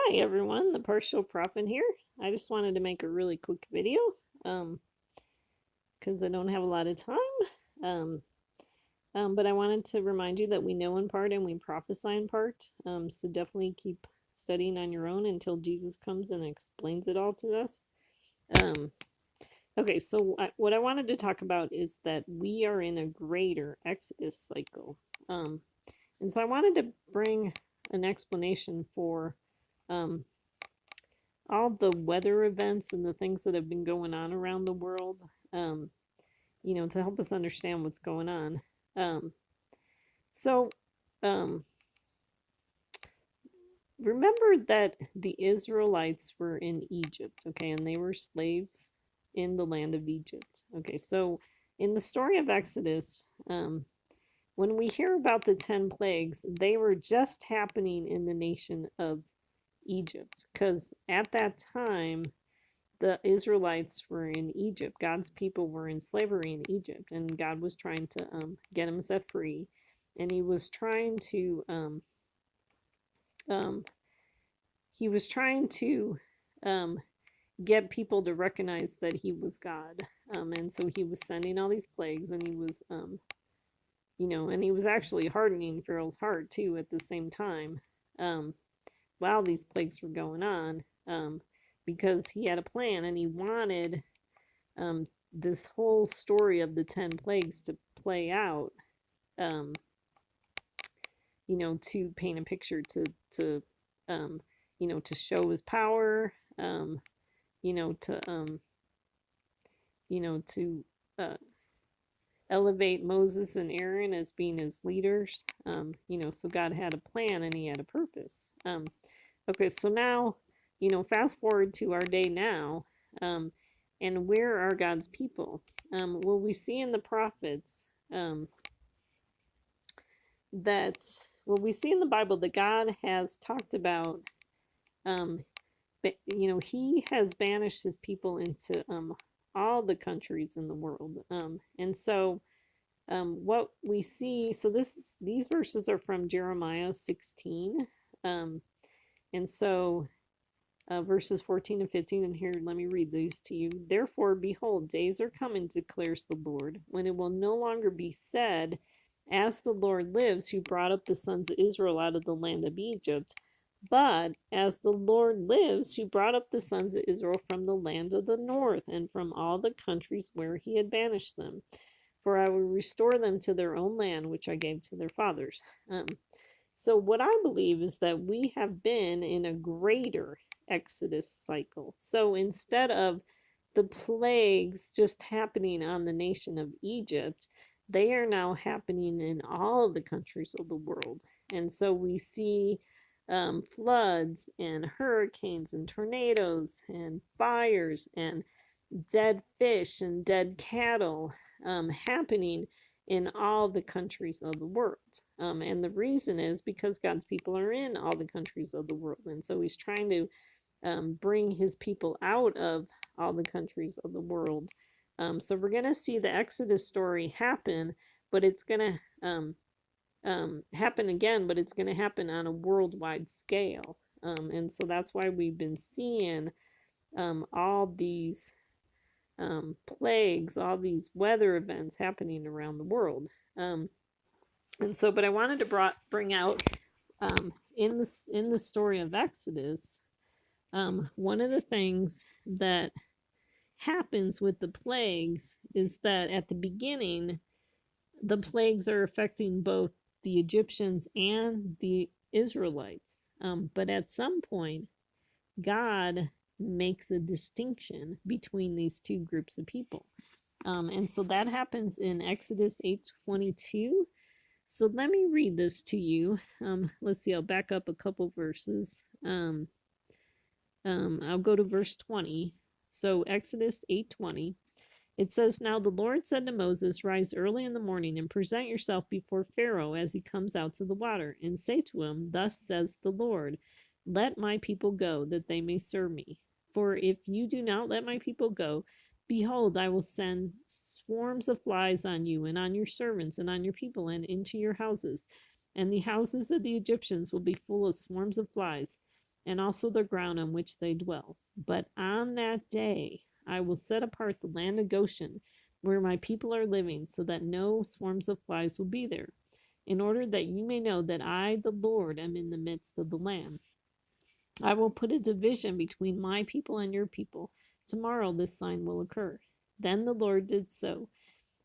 Hi everyone, the Partial Prophet here. I just wanted to make a really quick video because I don't have a lot of time. Um, but I wanted to remind you that we know in part and we prophesy in part. So definitely keep studying on your own until Jesus comes and explains it all to us. Um, okay, so what I wanted to talk about is that we are in a greater Exodus cycle. And so I wanted to bring an explanation for um, all the weather events and the things that have been going on around the world, um, to help us understand what's going on. Um, so, um, remember that the Israelites were in Egypt, okay, and they were slaves in the land of Egypt. Okay, so in the story of Exodus, when we hear about the 10 plagues, they were just happening in the nation of Egypt, because at that time, the Israelites were in Egypt. God's people were in slavery in Egypt, and God was trying to get them set free, and um, he was trying to um, get people to recognize that He was God, and so He was sending all these plagues, and He was and He was actually hardening Pharaoh's heart too at the same time, um, while these plagues were going on, because He had a plan and He wanted this whole story of the 10 plagues to play out, um, to paint a picture to um, to show his power, you know, to to uh, elevate Moses and Aaron as being his leaders. So God had a plan and he had a purpose. Okay, so now, fast forward to our day now, and where are God's people? Well, we see in the prophets that, well, we see in the Bible that God has talked about, um, He has banished His people into all the countries in the world, and so what we see, so these verses are from Jeremiah 16, um, and so verses 14 and 15. And here, let me read these to you. Therefore, behold, days are coming, declares the Lord, when it will no longer be said, as the Lord lives, who brought up the sons of Israel out of the land of Egypt, but as the Lord lives, who brought up the sons of Israel from the land of the north and from all the countries where he had banished them. For I will restore them to their own land, which I gave to their fathers. So, what I believe is that we have been in a greater Exodus cycle. So, instead of the plagues just happening on the nation of Egypt, they are now happening in all of the countries of the world. And so we see floods and hurricanes and tornadoes and fires and dead fish and dead cattle happening in all the countries of the world. And the reason is because God's people are in all the countries of the world. And so he's trying to bring his people out of all the countries of the world. So we're going to see the Exodus story happen, but it's going to happen again, but it's going to happen on a worldwide scale. And so that's why we've been seeing all these plagues, all these weather events happening around the world. And so, but I wanted to bring out in the story of Exodus, one of the things that happens with the plagues is that at the beginning, the plagues are affecting both the Egyptians and the Israelites. But at some point, God makes a distinction between these two groups of people. And so that happens in Exodus 8:22. So let me read this to you. Let's see, I'll back up a couple verses. I'll go to verse 20. So Exodus 8:20. It says, Now the Lord said to Moses, Rise early in the morning and present yourself before Pharaoh as he comes out to the water, and say to him, Thus says the Lord, Let my people go, that they may serve me. For if you do not let my people go, behold, I will send swarms of flies on you and on your servants and on your people and into your houses. And the houses of the Egyptians will be full of swarms of flies. and also the ground on which they dwell. But on that day I will set apart the land of Goshen, where my people are living, so that no swarms of flies will be there, in order that you may know that I, the Lord, am in the midst of the land. I will put a division between my people and your people. Tomorrow this sign will occur. Then the Lord did so.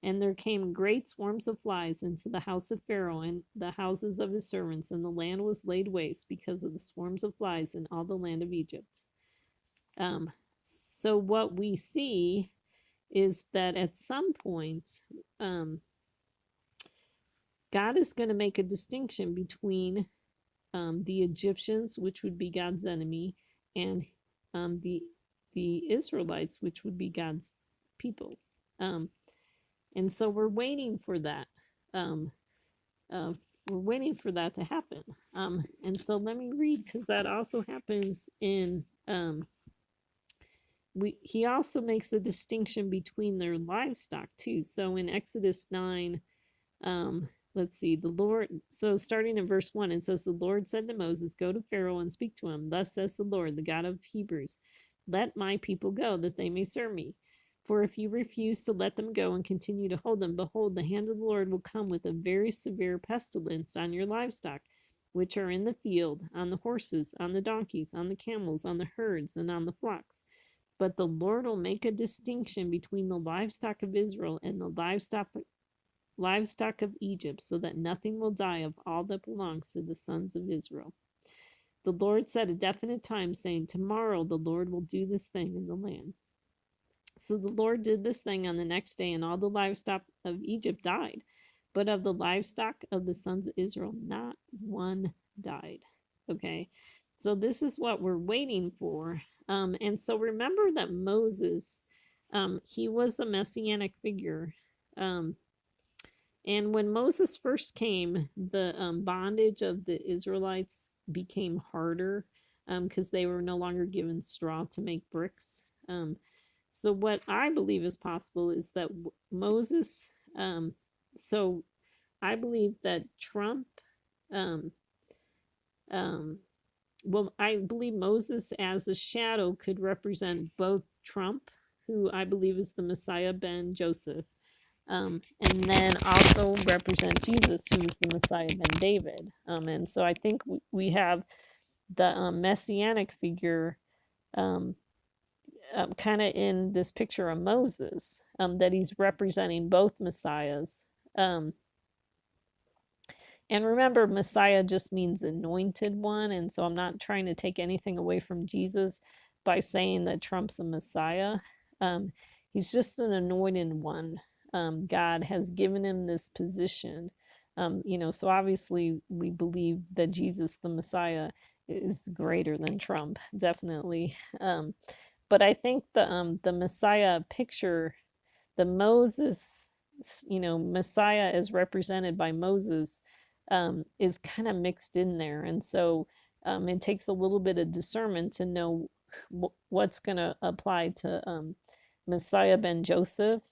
And there came great swarms of flies into the house of Pharaoh and the houses of his servants, and the land was laid waste because of the swarms of flies in all the land of Egypt. So what we see is that at some point, God is going to make a distinction between the Egyptians, which would be God's enemy, and the Israelites, which would be God's people. And so we're waiting for that. We're waiting for that to happen. And so let me read, because that also happens in he also makes a distinction between their livestock too. So in Exodus 9, let's see, the Lord, so starting in verse 1, it says, the Lord said to Moses, go to Pharaoh and speak to him. Thus says the Lord, the God of Hebrews, let my people go, that they may serve me. For if you refuse to let them go and continue to hold them, behold, the hand of the Lord will come with a very severe pestilence on your livestock, which are in the field, on the horses, on the donkeys, on the camels, on the herds, and on the flocks. But the Lord will make a distinction between the livestock of Israel and the livestock of Egypt, so that nothing will die of all that belongs to the sons of Israel. The Lord set a definite time, saying, tomorrow the Lord will do this thing in the land. So the Lord did this thing on the next day, and all the livestock of Egypt died. But of the livestock of the sons of Israel, not one died. Okay, so this is what we're waiting for. And so remember that Moses, he was a messianic figure. And when Moses first came, the bondage of the Israelites became harder because they were no longer given straw to make bricks. So what I believe is possible is that Moses, so I believe that Trump, well, I believe Moses as a shadow could represent both Trump, who I believe is the Messiah ben Joseph, and then also represent Jesus, who is the Messiah ben David. And so I think we have the messianic figure kind of in this picture of Moses, that he's representing both messiahs. And remember, Messiah just means anointed one. And so I'm not trying to take anything away from Jesus by saying that Trump's a Messiah. He's just an anointed one. God has given him this position. So obviously we believe that Jesus, the Messiah, is greater than Trump, definitely. But I think the Messiah picture, the Moses, Messiah as represented by Moses, is kind of mixed in there. And so it takes a little bit of discernment to know what's going to apply to Messiah ben Joseph,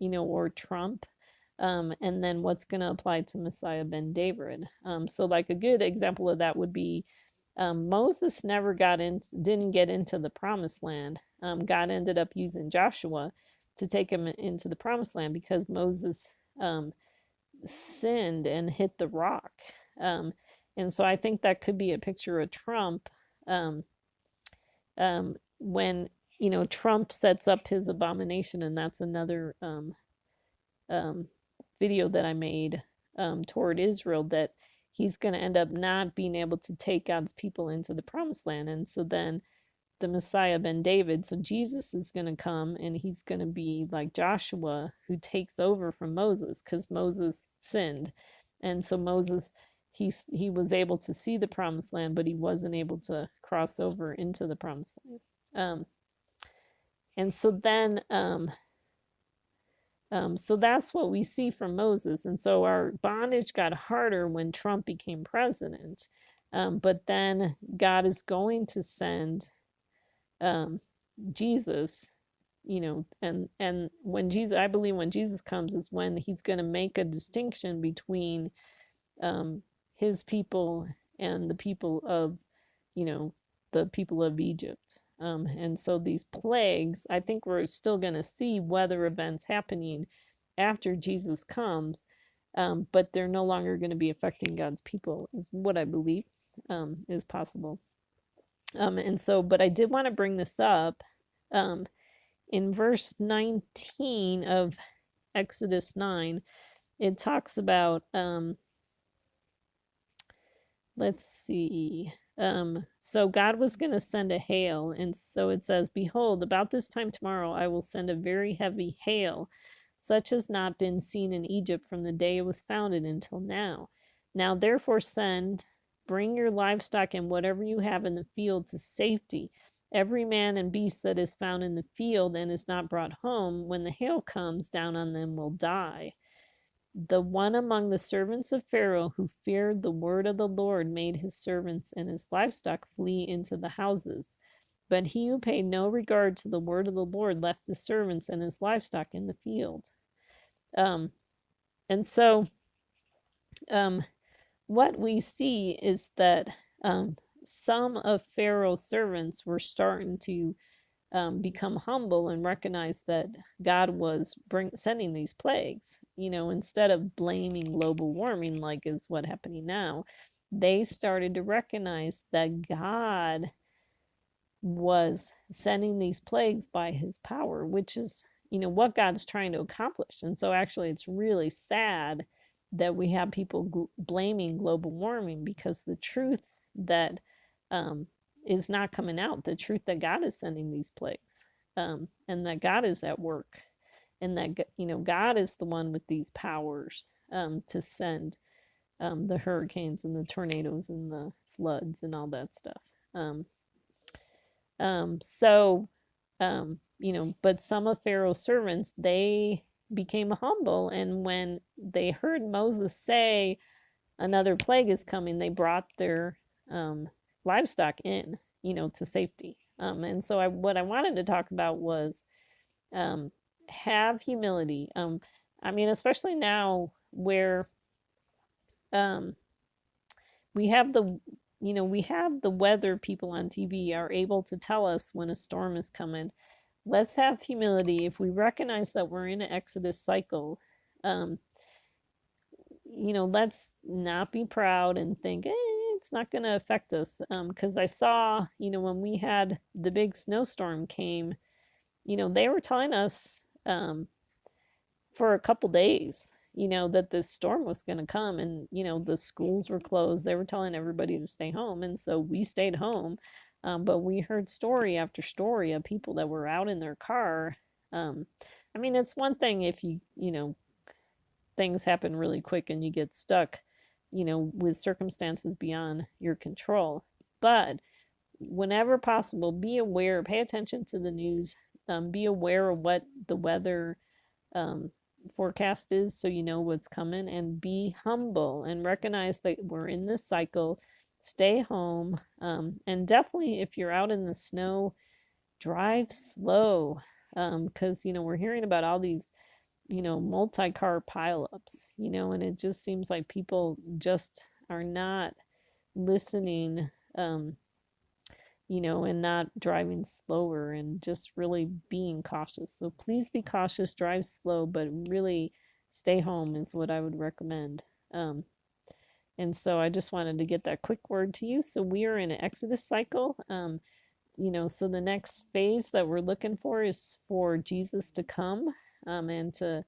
or Trump. And then what's going to apply to Messiah ben David. So like a good example of that would be Moses never didn't get into the promised land. God ended up using Joshua to take him into the promised land because Moses sinned and hit the rock. And so I think that could be a picture of Trump when, Trump sets up his abomination, and that's another video that I made toward Israel, that he's going to end up not being able to take God's people into the promised land. And so then the Messiah ben David, so Jesus is going to come and he's going to be like Joshua, who takes over from Moses because Moses sinned. And so Moses, he was able to see the promised land, but he wasn't able to cross over into the promised land. And so then so that's what we see from Moses. And so our bondage got harder when Trump became president. But then God is going to send Jesus, and when Jesus, I believe when Jesus comes is when he's going to make a distinction between his people and the people of, the people of Egypt. And so these plagues, I think we're still going to see weather events happening after Jesus comes, but they're no longer going to be affecting God's people, is what I believe is possible. And so, but I did want to bring this up. In verse 19 of Exodus 9, it talks about, let's see. So God was going to send a hail. And so it says, Behold, about this time tomorrow, I will send a very heavy hail, such as not been seen in Egypt from the day it was founded until now. Now, therefore, bring your livestock and whatever you have in the field to safety. Every man and beast that is found in the field and is not brought home, when the hail comes down on them, will die. The one among the servants of Pharaoh who feared the word of the Lord made his servants and his livestock flee into the houses. But he who paid no regard to the word of the Lord left his servants and his livestock in the field. And so what we see is that some of Pharaoh's servants were starting to become humble and recognize that God was sending these plagues. Instead of blaming global warming like is what happening now, they started to recognize that God was sending these plagues by his power, which is what God's trying to accomplish. And so actually it's really sad that we have people blaming global warming, because the truth that is not coming out, the truth that God is sending these plagues, and that God is at work, and that God is the one with these powers to send the hurricanes and the tornadoes and the floods and all that stuff. But some of Pharaoh's servants, they became humble, and when they heard Moses say another plague is coming, they brought their livestock in, to safety. And so what I wanted to talk about was have humility. Especially now where we have the weather people on TV are able to tell us when a storm is coming. Let's have humility. If we recognize that we're in an Exodus cycle, let's not be proud and think, it's not going to affect us. Because I saw, when we had the big snowstorm came, they were telling us for a couple days, that this storm was going to come, and, the schools were closed. They were telling everybody to stay home. And so we stayed home. But we heard story after story of people that were out in their car. It's one thing if things happen really quick and you get stuck, with circumstances beyond your control. But whenever possible, be aware, pay attention to the news, be aware of what the weather forecast is, so you know what's coming, and be humble and recognize that we're in this cycle. Stay home, and definitely if you're out in the snow, drive slow, because we're hearing about all these multi-car pileups, and it just seems like people just are not listening, and not driving slower, and just really being cautious. So please be cautious, drive slow, but really stay home is what I would recommend. And so I just wanted to get that quick word to you. So we are in an Exodus cycle. So the next phase that we're looking for is for Jesus to come, and to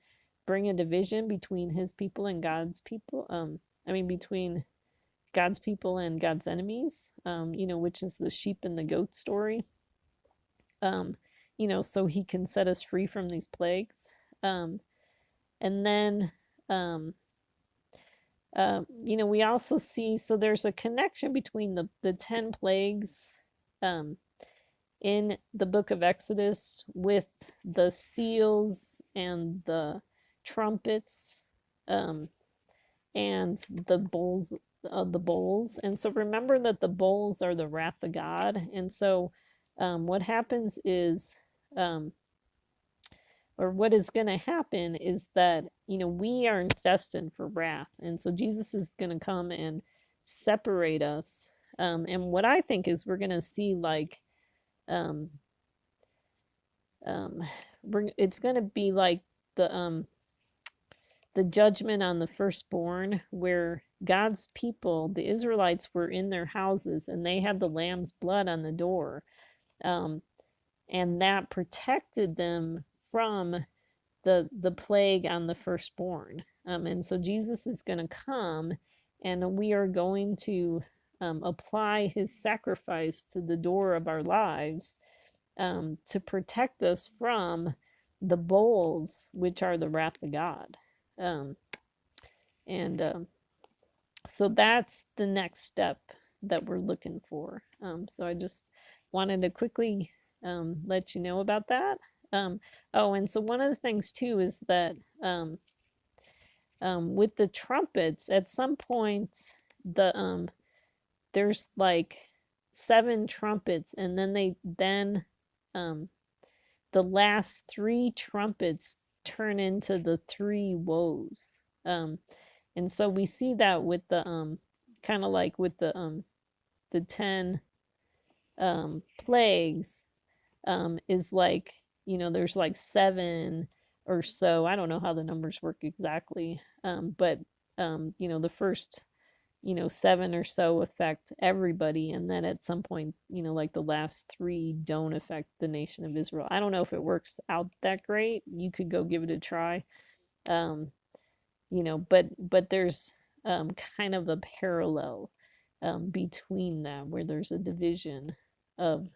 bring a division between his people and God's people. Between God's people and God's enemies, which is the sheep and the goat story. So he can set us free from these plagues. And then, we also see, so there's a connection between the 10 plagues in the book of Exodus with the seals and the trumpets, and the bowls. And so remember that the bowls are the wrath of God. And so what happens is, or what is going to happen is that, we are destined for wrath. And so Jesus is going to come and separate us And what I think is we're going to see like, um, um, it's going to be like the judgment on the firstborn, where God's people, the Israelites, were in their houses and they had the lamb's blood on the door. Um, and that protected them from the plague on the firstborn. And so Jesus is going to come, and we are going to apply his sacrifice to the door of our lives to protect us from the bowls, which are the wrath of God. Um, and so that's the next step that we're looking for. So I just wanted to quickly let you know about that. Oh, and so one of the things too is that with the trumpets, at some point, there's like 7 trumpets, and then um, the last 3 trumpets turn into the 3 woes. And so we see that with the kind of like with the 10 plagues, is like, there's like 7 or so. I don't know how the numbers work exactly. But the first 7 or so affect everybody, and then at some point, like the last 3 don't affect the nation of Israel. I don't know if it works out that great. You could go give it a try. um but there's kind of a parallel between them, where there's a division of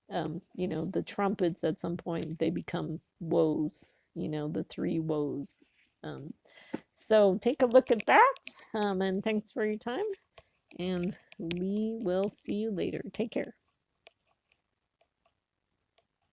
the trumpets. At some point they become woes, the 3 woes. So take a look at that, and thanks for your time, and we will see you later. Take care.